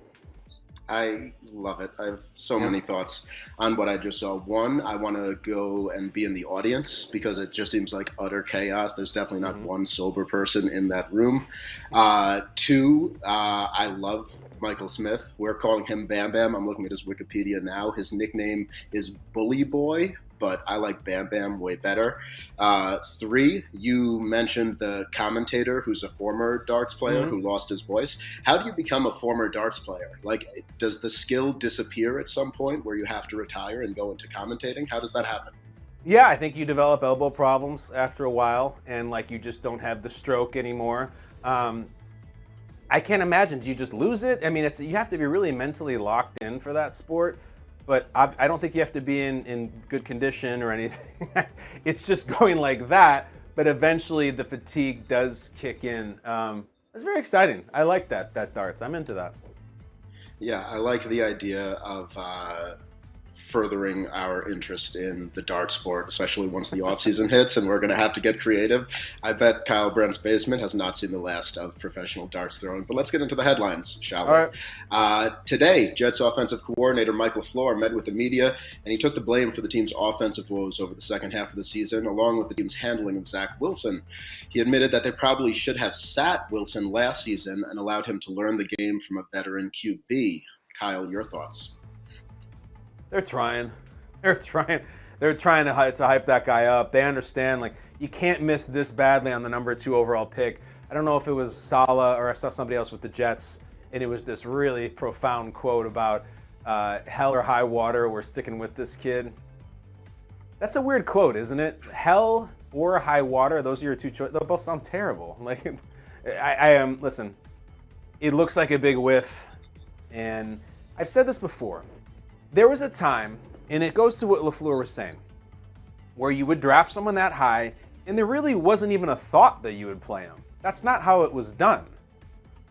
I love it. I have so many thoughts on what I just saw. One, I want to go and be in the audience because it just seems like utter chaos. There's definitely not one sober person in that room. Two, I love Michael Smith. We're calling him Bam Bam. I'm looking at his Wikipedia now. His nickname is Bully Boy, but I like Bam Bam way better. 3, you mentioned the commentator who's a former darts player who lost his voice. How do you become a former darts player? Like, does the skill disappear at some point where you have to retire and go into commentating? How does that happen? Yeah, I think you develop elbow problems after a while, and like you just don't have the stroke anymore. I can't imagine. Do you just lose it? I mean, you have to be really mentally locked in for that sport. But I don't think you have to be in good condition or anything. It's just going like that, but eventually the fatigue does kick in. It's very exciting. I like that darts. I'm into that. Yeah, I like the idea of furthering our interest in the dart sport, especially once the offseason hits and we're going to have to get creative. I bet Kyle Brandt's Basement has not seen the last of professional darts throwing, but let's get into the headlines, shall we? All right. Today, Jets offensive coordinator Michael LaFleur met with the media, and he took the blame for the team's offensive woes over the second half of the season, along with the team's handling of Zach Wilson. He admitted that they probably should have sat Wilson last season and allowed him to learn the game from a veteran QB. Kyle, your thoughts? They're trying. They're trying to hype that guy up. They understand, like, you can't miss this badly on the number 2 overall pick. I don't know if it was Saleh or I saw somebody else with the Jets, and it was this really profound quote about hell or high water, we're sticking with this kid. That's a weird quote, isn't it? Hell or high water, those are your two choices. They both sound terrible. Like, I am, listen, it looks like a big whiff. And I've said this before. There was a time, and it goes to what LaFleur was saying, where you would draft someone that high, and there really wasn't even a thought that you would play him. That's not how it was done.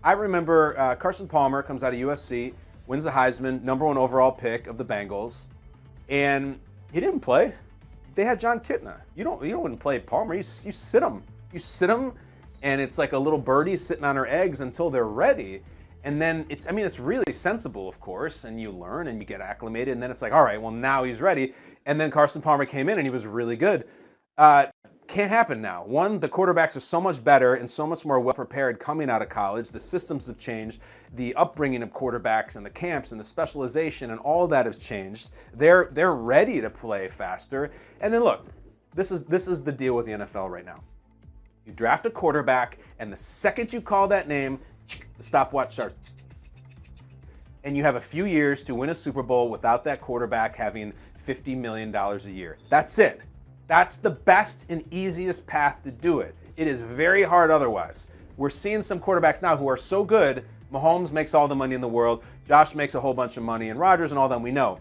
I remember Carson Palmer comes out of USC, wins the Heisman, #1 overall pick of the Bengals, and he didn't play. They had John Kitna. You wouldn't play Palmer. You sit him. You sit him, and it's like a little birdie sitting on her eggs until they're ready. And then it's really sensible, of course, and you learn and you get acclimated, and then it's like, all right, well, now he's ready. And then Carson Palmer came in and he was really good. Can't happen now. One, the quarterbacks are so much better and so much more well-prepared coming out of college. The systems have changed. The upbringing of quarterbacks and the camps and the specialization and all that has changed. They're ready to play faster. And then look, this is the deal with the NFL right now. You draft a quarterback, and the second you call that name, the stopwatch starts. And you have a few years to win a Super Bowl without that quarterback having $50 million a year. That's it. That's the best and easiest path to do it. It is very hard otherwise. We're seeing some quarterbacks now who are so good. Mahomes makes all the money in the world. Josh makes a whole bunch of money, and Rodgers and all them we know.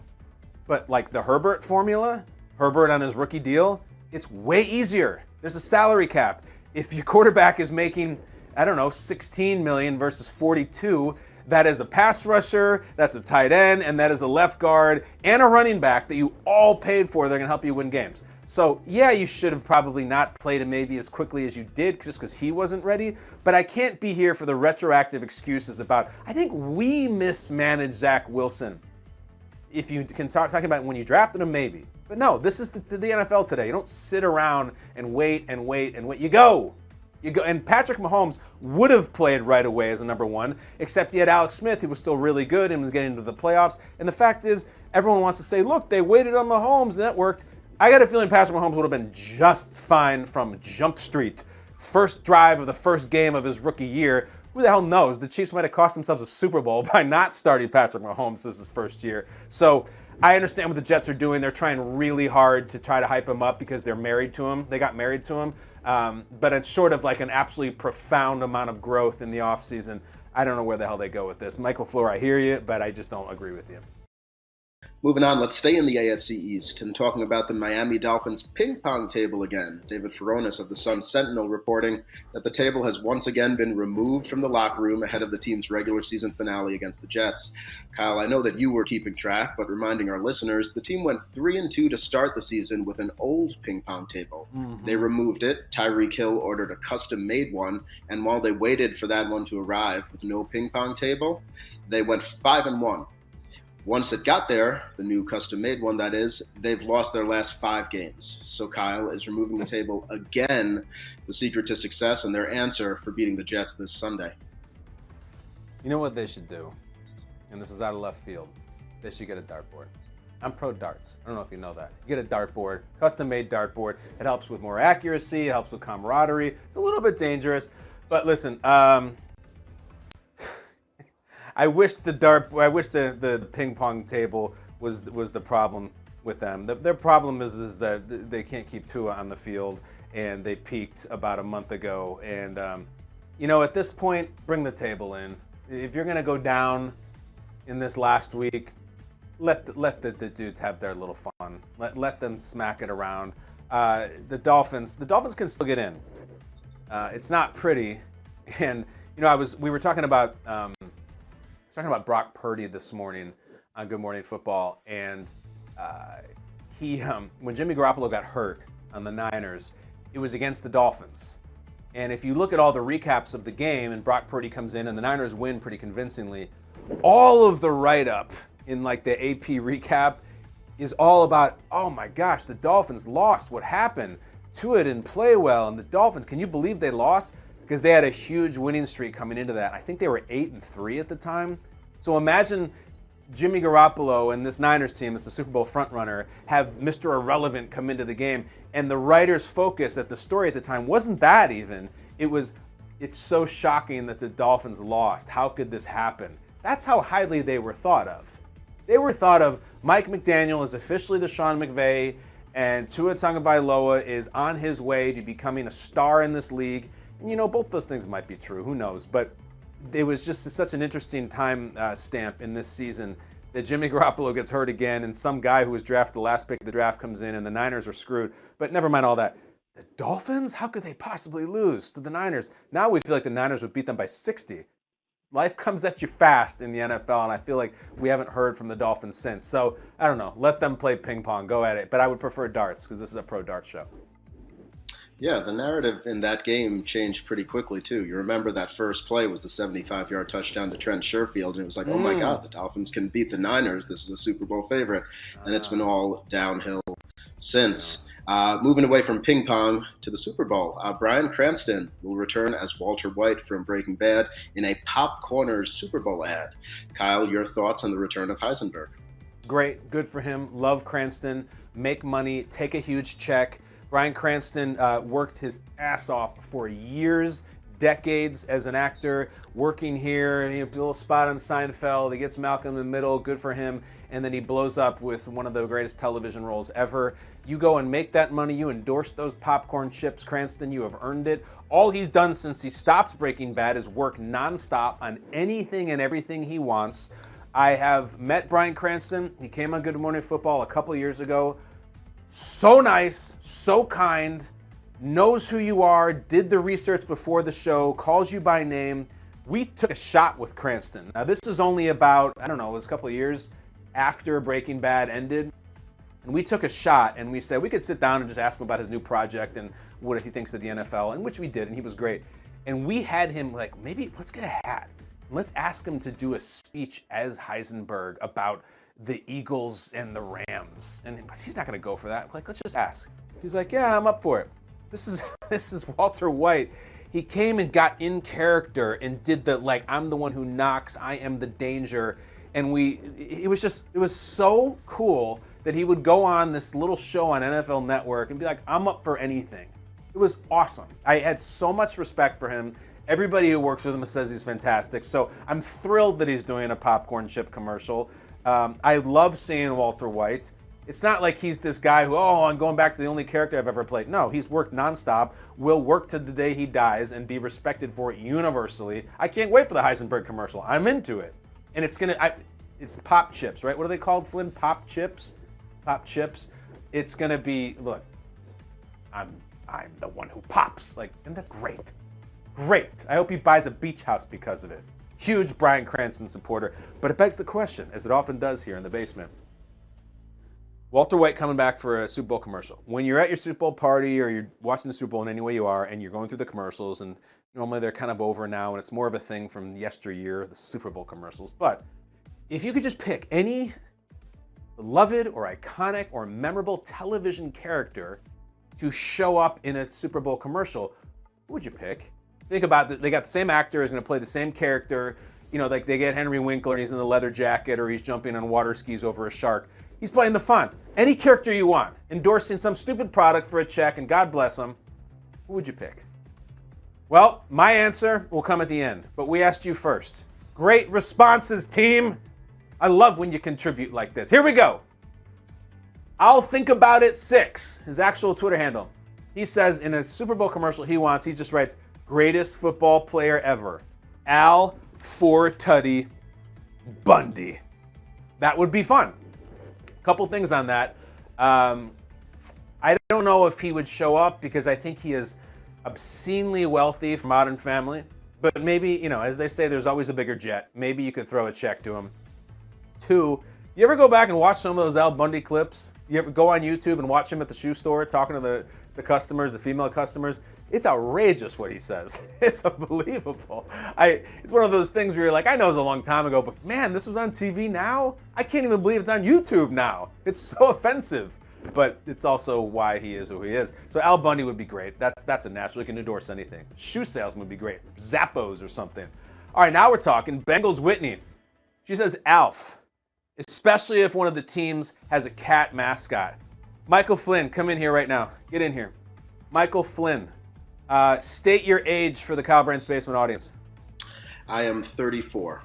But like the Herbert formula, Herbert on his rookie deal, it's way easier. There's a salary cap. If your quarterback is making, I don't know, 16 million versus 42, that is a pass rusher, that's a tight end, and that is a left guard and a running back that you all paid for. They're going to help you win games. So yeah, you should have probably not played him maybe as quickly as you did just because he wasn't ready. But I can't be here for the retroactive excuses about, I think we mismanaged Zach Wilson. If you can start talking about when you drafted him, maybe. But no, this is the NFL today. You don't sit around and wait and wait and wait. You go. And Patrick Mahomes would have played right away as a #1, except he had Alex Smith, who was still really good and was getting into the playoffs. And the fact is, everyone wants to say, look, they waited on Mahomes and that worked. I got a feeling Patrick Mahomes would have been just fine from Jump Street. First drive of the first game of his rookie year. Who the hell knows? The Chiefs might have cost themselves a Super Bowl by not starting Patrick Mahomes this is his first year. So I understand what the Jets are doing. They're trying really hard to try to hype him up because they're married to him. They got married to him. But it's sort of like an absolutely profound amount of growth in the offseason. I don't know where the hell they go with this. Michael LaFleur, I hear you, but I just don't agree with you. Moving on, let's stay in the AFC East and talking about the Miami Dolphins ping pong table again. David Furones of the Sun Sentinel reporting that the table has once again been removed from the locker room ahead of the team's regular season finale against the Jets. Kyle, I know that you were keeping track, but reminding our listeners, the team went 3-2 to start the season with an old ping pong table. Mm-hmm. They removed it. Tyreek Hill ordered a custom-made one, and while they waited for that one to arrive with no ping pong table, they went 5-1. Once it got there, the new custom-made one that is, they've lost their last 5 games. So Kyle is removing the table again, the secret to success and their answer for beating the Jets this Sunday. You know what they should do? And this is out of left field. They should get a dartboard. I'm pro darts. I don't know if you know that. You get a dartboard, custom-made dartboard. It helps with more accuracy. It helps with camaraderie. It's a little bit dangerous. But listen, I wish the ping pong table was the problem with them. Their problem is that they can't keep Tua on the field, and they peaked about a month ago. And at this point, bring the table in. If you're gonna go down in this last week, let the dudes have their little fun. Let them smack it around. The Dolphins can still get in. It's not pretty, and we were talking about. Talking about Brock Purdy this morning on Good Morning Football, and when Jimmy Garoppolo got hurt on the Niners, it was against the Dolphins. And if you look at all the recaps of the game, and Brock Purdy comes in and the Niners win pretty convincingly, all of the write-up in like the AP recap is all about, oh my gosh, the Dolphins lost. What happened? Tua didn't play well, and the Dolphins, can you believe they lost? Because they had a huge winning streak coming into that. I think they were 8-3 at the time. So imagine Jimmy Garoppolo and this Niners team that's the Super Bowl frontrunner have Mr. Irrelevant come into the game. And the writer's focus at the story at the time wasn't that even. It's so shocking that the Dolphins lost. How could this happen? That's how highly they were thought of. They were thought of, Mike McDaniel is officially the Sean McVay, And Tua Tagovailoa is on his way to becoming a star in this league. And both those things might be true. Who knows? But it was just such an interesting time stamp in this season that Jimmy Garoppolo gets hurt again, and some guy who was drafted the last pick of the draft comes in, and the Niners are screwed. But never mind all that. The Dolphins? How could they possibly lose to the Niners? Now we feel like the Niners would beat them by 60. Life comes at you fast in the NFL, and I feel like we haven't heard from the Dolphins since. So, I don't know. Let them play ping pong. Go at it. But I would prefer darts because this is a pro darts show. Yeah, the narrative in that game changed pretty quickly, too. You remember that first play was the 75-yard touchdown to Trent Sherfield, and it was like, oh, my God, the Dolphins can beat the Niners. This is a Super Bowl favorite. And it's been all downhill since. Moving away from ping pong to the Super Bowl, Bryan Cranston will return as Walter White from Breaking Bad in a Pop Corners Super Bowl ad. Kyle, your thoughts on the return of Heisenberg? Great. Good for him. Love Cranston. Make money. Take a huge check. Bryan Cranston worked his ass off for years, decades as an actor, working here, a little spot on Seinfeld. He gets Malcolm in the Middle, good for him, and then he blows up with one of the greatest television roles ever. You go and make that money, you endorse those popcorn chips, Cranston, you have earned it. All he's done since he stopped Breaking Bad is work nonstop on anything and everything he wants. I have met Bryan Cranston. He came on Good Morning Football a couple years ago. So nice, so kind, knows who you are, did the research before the show, calls you by name. We took a shot with Cranston. Now, this is only about, it was a couple of years after Breaking Bad ended. And we took a shot and we said we could sit down and just ask him about his new project and what he thinks of the NFL, and which we did, and he was great. And we had him like, maybe let's get a hat. Let's ask him to do a speech as Heisenberg about the Eagles and the Rams. And he's not going to go for that. Like, let's just ask. He's like, yeah, I'm up for it. This is Walter White. He came and got in character and did I'm the one who knocks, I am the danger. And it was so cool that he would go on this little show on NFL Network and be like, I'm up for anything. It was awesome. I had so much respect for him. Everybody who works with him says he's fantastic. So I'm thrilled that he's doing a popcorn chip commercial. I love seeing Walter White. It's not like he's this guy who, I'm going back to the only character I've ever played. No, he's worked nonstop, will work to the day he dies, and be respected for it universally. I can't wait for the Heisenberg commercial. I'm into it. And it's pop chips, right? What are they called, Flynn? Pop chips? Pop chips. It's going to be, look, I'm the one who pops. Isn't that great? Great. I hope he buys a beach house because of it. Huge Bryan Cranston supporter. But it begs the question, as it often does here in the basement. Walter White coming back for a Super Bowl commercial. When you're at your Super Bowl party or you're watching the Super Bowl in any way you are and you're going through the commercials, and normally they're kind of over now and it's more of a thing from yesteryear, the Super Bowl commercials. But if you could just pick any beloved or iconic or memorable television character to show up in a Super Bowl commercial, who would you pick? Think about it. They got the same actor who's going to play the same character. Like they get Henry Winkler and he's in the leather jacket or he's jumping on water skis over a shark. He's playing the Fonz. Any character you want, endorsing some stupid product for a check, and God bless him. Who would you pick? Well, my answer will come at the end, but we asked you first. Great responses, team. I love when you contribute like this. Here we go. I'll think about it 6, his actual Twitter handle. He says in a Super Bowl commercial he just writes, greatest football player ever, Al Four-Tutty Bundy. That would be fun. Couple things on that. I don't know if he would show up because I think he is obscenely wealthy from Modern Family. But maybe, as they say, there's always a bigger jet. Maybe you could throw a check to him. 2, you ever go back and watch some of those Al Bundy clips? You ever go on YouTube and watch him at the shoe store talking to the customers, the female customers? It's outrageous what he says. It's unbelievable. It's one of those things where you're like, I know it was a long time ago, but man, this was on TV now? I can't even believe it's on YouTube now. It's so offensive, but it's also why he is who he is. So Al Bundy would be great. That's a natural. You can endorse anything. Shoe salesman would be great. Zappos or something. All right, now we're talking. Bengals Whitney. She says Alf, especially if one of the teams has a cat mascot. Michael Flynn, come in here right now. Get in here. Michael Flynn. State your age for the Kyle Brandt Basement audience. I am 34.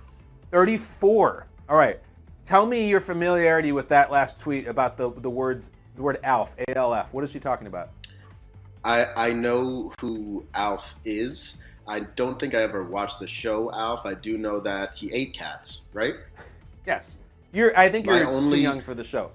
34. All right. Tell me your familiarity with that last tweet about the words The word ALF, A-L-F. What is she talking about? I know who Alf is. I don't think I ever watched the show Alf. I do know that he ate cats, right? Yes. I think you're too young for the show.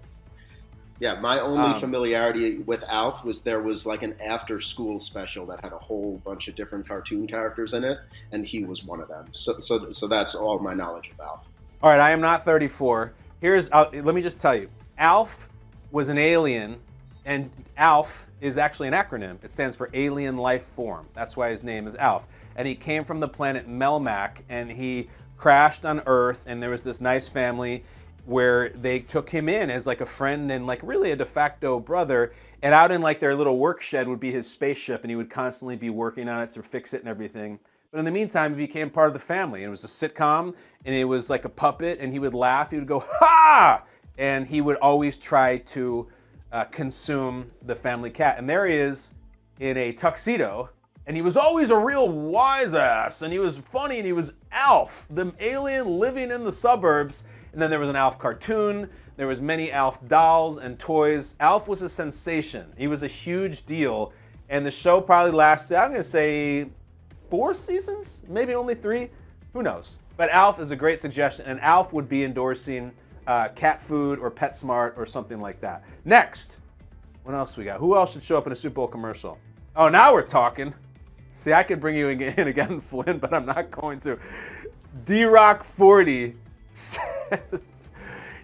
Yeah, my only familiarity with Alf was there was like an after-school special that had a whole bunch of different cartoon characters in it, and he was one of them. So that's all my knowledge of Alf. All right, I am not 34. Let me just tell you. Alf was an alien, and ALF is actually an acronym. It stands for Alien Life Form. That's why his name is Alf. And he came from the planet Melmac, and he crashed on Earth, and there was this nice family where they took him in as like a friend and like really a de facto brother, and out in like their little work shed would be his spaceship, and he would constantly be working on it to fix it and everything. But in the meantime, he became part of the family. It was a sitcom, and it was like a puppet, and he would laugh, he would go, ha! And he would always try to consume the family cat. And there he is in a tuxedo, and he was always a real wise ass, and he was funny, and he was Alf, the alien living in the suburbs. And then there was an Alf cartoon. There was many Alf dolls and toys. Alf was a sensation. He was a huge deal. And the show probably lasted, I'm going to say, 4 seasons? Maybe only 3? Who knows? But Alf is a great suggestion. And Alf would be endorsing cat food or PetSmart or something like that. Next, what else we got? Who else should show up in a Super Bowl commercial? Oh, now we're talking. See, I could bring you in again, Flynn, but I'm not going to. D-Rock 40 says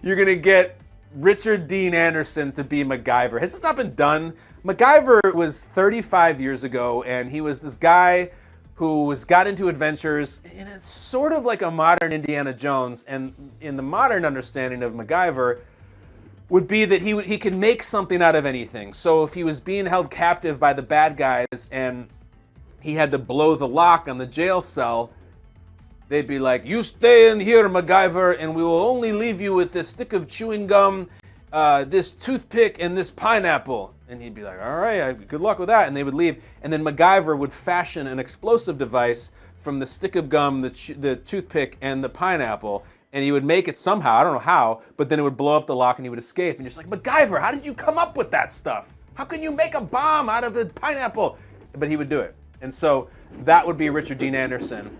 you're going to get Richard Dean Anderson to be MacGyver. Has this not been done? MacGyver was 35 years ago, and he was this guy who got into adventures, and it's sort of like a modern Indiana Jones. And in the modern understanding of MacGyver would be that he could make something out of anything. So if he was being held captive by the bad guys and he had to blow the lock on the jail cell, they'd be like, you stay in here, MacGyver, and we will only leave you with this stick of chewing gum, this toothpick, and this pineapple. And he'd be like, all right, good luck with that. And they would leave. And then MacGyver would fashion an explosive device from the stick of gum, the toothpick, and the pineapple. And he would make it somehow, I don't know how, but then it would blow up the lock and he would escape. And you're just like, MacGyver, how did you come up with that stuff? How can you make a bomb out of a pineapple? But he would do it. And so that would be Richard Dean Anderson.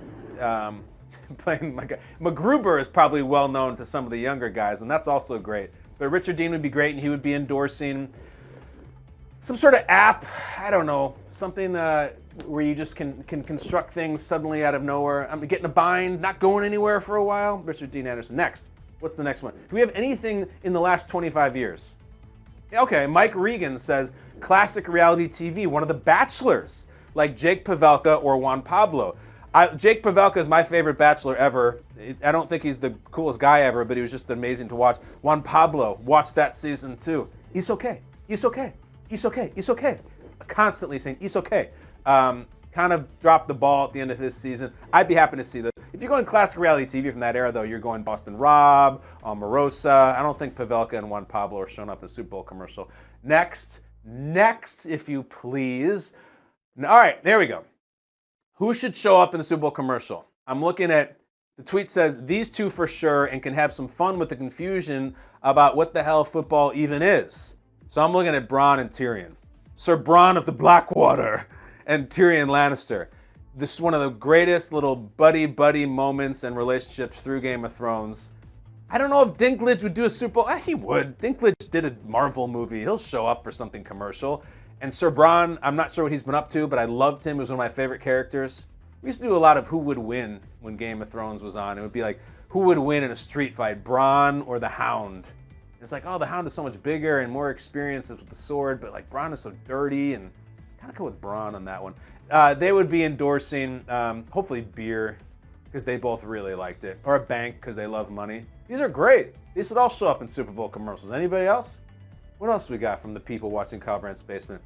Playing MacGruber is probably well known to some of the younger guys, and that's also great. But Richard Dean would be great, and he would be endorsing some sort of app. I don't know, something where you just can construct things suddenly out of nowhere. I'm getting a bind, not going anywhere for a while. Richard Dean Anderson. Next, what's the next one? Do we have anything in the last 25 years? Okay, Mike Regan says classic reality TV, one of the Bachelors, like Jake Pavelka or Juan Pablo. Jake Pavelka is my favorite Bachelor ever. I don't think he's the coolest guy ever, but he was just amazing to watch. Juan Pablo, watched that season too. He's okay. He's okay. He's okay. He's okay. Constantly saying, he's okay. Kind of dropped the ball at the end of his season. I'd be happy to see that. If you're going classic reality TV from that era, though, you're going Boston Rob, Omarosa. I don't think Pavelka and Juan Pablo are showing up in a Super Bowl commercial. Next, if you please. All right, there we go. Who should show up in the Super Bowl commercial? I'm looking at, the tweet says, these two for sure, and can have some fun with the confusion about what the hell football even is. So I'm looking at Bronn and Tyrion. Sir Bronn of the Blackwater and Tyrion Lannister. This is one of the greatest little buddy moments and relationships through Game of Thrones. I don't know if Dinklage would do a Super Bowl. He would. Dinklage did a Marvel movie. He'll show up for something commercial. And Sir Bronn, I'm not sure what he's been up to, but I loved him. He was one of my favorite characters. We used to do a lot of who would win when Game of Thrones was on. It would be like, who would win in a street fight, Bronn or the Hound? It's like, oh, the Hound is so much bigger and more experienced with the sword, but like Bronn is so dirty, and kind of go with Bronn on that one. They would be endorsing, hopefully beer, because they both really liked it, or a bank because they love money. These are great. These should all show up in Super Bowl commercials. Anybody else? What else we got from the people watching Brandt's Basement?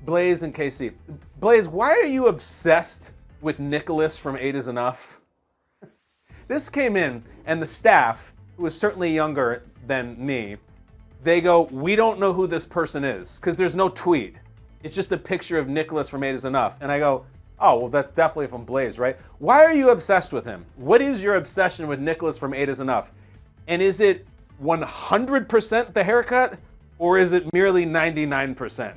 Blaze and KC. Blaze, why are you obsessed with Nicholas from 8 is Enough? This came in, and the staff, who is certainly younger than me, they go, we don't know who this person is, because there's no tweet. It's just a picture of Nicholas from 8 is Enough. And I go, oh, well, that's definitely from Blaze, right? Why are you obsessed with him? What is your obsession with Nicholas from 8 is Enough? And is it 100% the haircut, or is it merely 99%?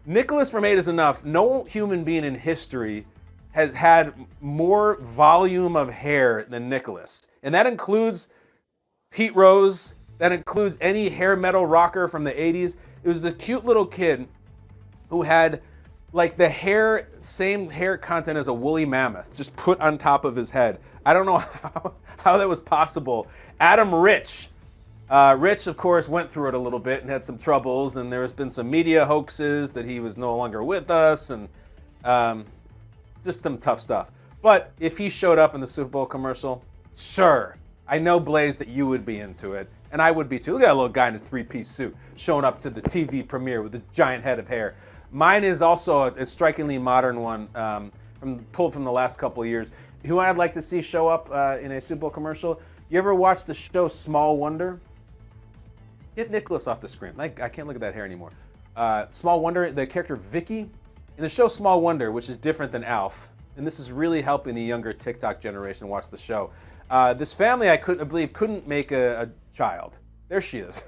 Nicholas from 8 is Enough. No human being in history has had more volume of hair than Nicholas. And that includes Pete Rose. That includes any hair metal rocker from the 80s. It was the cute little kid who had like the hair, same hair content as a woolly mammoth, just put on top of his head. I don't know how that was possible. Adam Rich. Rich, of course, went through it a little bit and had some troubles, and there has been some media hoaxes that he was no longer with us, and just some tough stuff. But if he showed up in the Super Bowl commercial, sure. I know, Blaze, that you would be into it, and I would be too. Look at that little guy in his three-piece suit showing up to the TV premiere with a giant head of hair. Mine is also a strikingly modern one, pulled from the last couple of years. Who I'd like to see show up in a Super Bowl commercial. You ever watch the show Small Wonder? Get Nicholas off the screen. I can't look at that hair anymore. Small Wonder, the character Vicky. In the show Small Wonder, which is different than Alf, and this is really helping the younger TikTok generation watch the show. This family, I believe, couldn't make a child. There she is.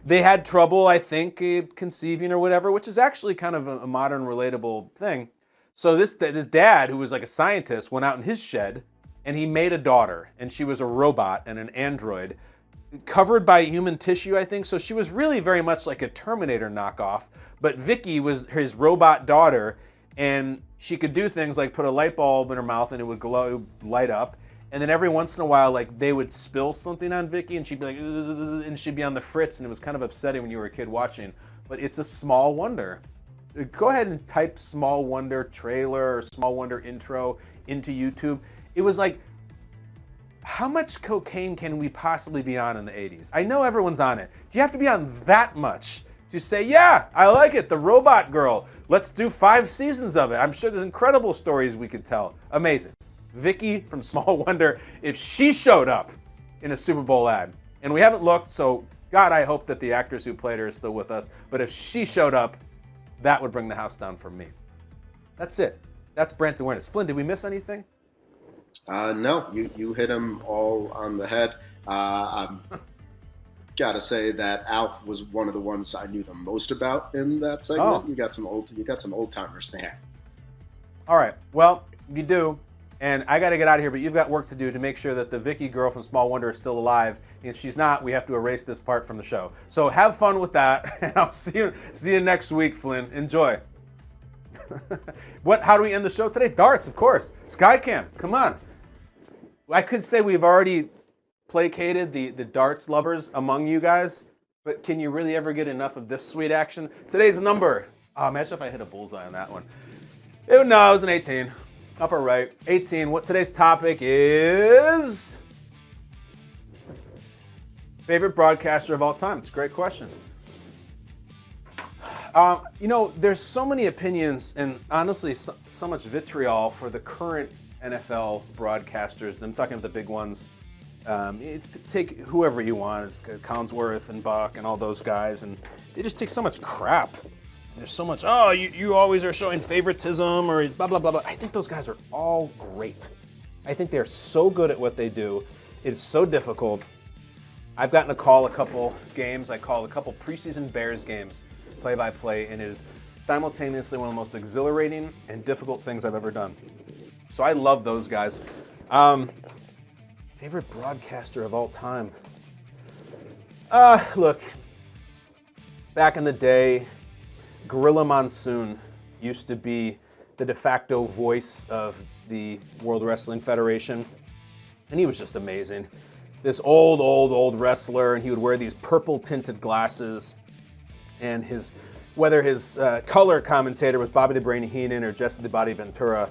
They had trouble, I think, conceiving or whatever, which is actually kind of a modern, relatable thing. So this dad, who was like a scientist, went out in his shed, and he made a daughter, and she was a robot and an android, covered by human tissue, I think. So she was really very much like a Terminator knockoff, but Vicky was his robot daughter, and she could do things like put a light bulb in her mouth and it would glow, light up. And then every once in a while, like, they would spill something on Vicky, and she'd be like, and she'd be on the fritz, and it was kind of upsetting when you were a kid watching. But it's a Small Wonder. Go ahead and type Small Wonder trailer or Small Wonder intro into YouTube. It was like, how much cocaine can we possibly be on in the 80s? I know everyone's on it. Do you have to be on that much to say, yeah, I like it, the robot girl. Let's do 5 seasons of it. I'm sure there's incredible stories we could tell. Amazing. Vicky from Small Wonder, if she showed up in a Super Bowl ad, and we haven't looked, so God, I hope that the actress who played her is still with us, but if she showed up, that would bring the house down for me. That's it. That's Brandt Awareness. Flynn, did we miss anything? No, you hit them all on the head. I'm gotta say that Alf was one of the ones I knew the most about in that segment. Oh. You got some old timers there. All right. Well, you do. And I got to get out of here, but you've got work to do to make sure that the Vicky girl from Small Wonder is still alive. And if she's not, we have to erase this part from the show. So have fun with that, and I'll see you next week, Flynn. Enjoy. How do we end the show today? Darts, of course. Skycam, come on. I could say we've already placated the darts lovers among you guys, but can you really ever get enough of this sweet action? Today's number. Oh, imagine if I hit a bullseye on that one. No, it was an 18. Upper right, 18. What today's topic is favorite broadcaster of all time. It's a great question. There's so many opinions and honestly so much vitriol for the current NFL broadcasters. I'm talking about the big ones. Take whoever you want. It's Collinsworth and Buck and all those guys, and they just take so much crap. There's so much, you always are showing favoritism or blah, blah, blah, blah. I think those guys are all great. I think they're so good at what they do. It's so difficult. I've gotten to call a couple games. I called a couple preseason Bears games, play-by-play, and it is simultaneously one of the most exhilarating and difficult things I've ever done. So I love those guys. Favorite broadcaster of all time? Look, back in the day, Gorilla Monsoon used to be the de facto voice of the World Wrestling Federation, and he was just amazing. This old wrestler, and he would wear these purple tinted glasses, and whether his color commentator was Bobby the Brain Heenan or Jesse the Body Ventura,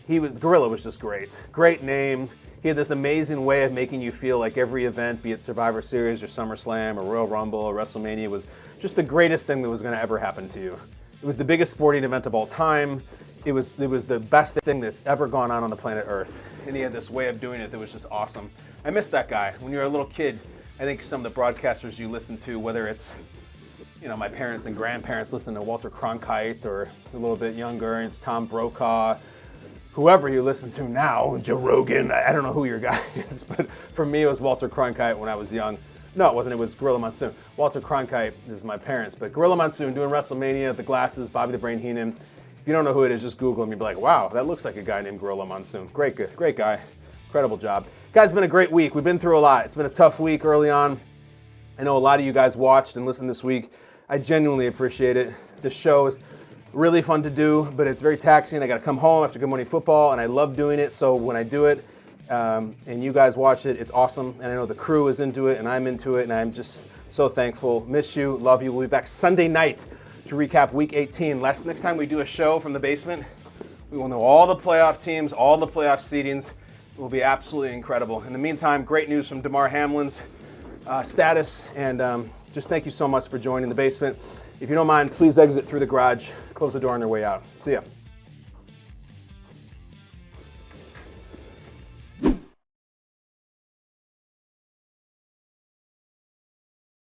Gorilla was just great. Great name. He had this amazing way of making you feel like every event, be it Survivor Series or SummerSlam or Royal Rumble or WrestleMania, was just the greatest thing that was going to ever happen to you. It was the biggest sporting event of all time. It was the best thing that's ever gone on the planet Earth. And he had this way of doing it that was just awesome. I miss that guy. When you're a little kid, I think some of the broadcasters you listen to, whether it's my parents and grandparents listening to Walter Cronkite, or a little bit younger, it's Tom Brokaw, whoever you listen to now, Joe Rogan, I don't know who your guy is, but for me it was Walter Cronkite when I was young. No, it wasn't. It was Gorilla Monsoon. Walter Cronkite is my parents, but Gorilla Monsoon doing WrestleMania, the glasses, Bobby the Brain Heenan. If you don't know who it is, just Google him. You'll be like, wow, that looks like a guy named Gorilla Monsoon. Great guy. Incredible job. Guys, it's been a great week. We've been through a lot. It's been a tough week early on. I know a lot of you guys watched and listened this week. I genuinely appreciate it. This show is really fun to do, but it's very taxing. I got to come home after Good Morning Football, and I love doing it. So when I do it, and you guys watch it, it's awesome. And I know the crew is into it, and I'm into it, and I'm just so thankful. Miss you, love you. We'll be back Sunday night to recap Week 18. Next time we do a show from the basement, we will know all the playoff teams, all the playoff seedings. It will be absolutely incredible. In the meantime, great news from Damar Hamlin's status, and just thank you so much for joining the basement. If you don't mind, please exit through the garage, close the door on your way out. See ya.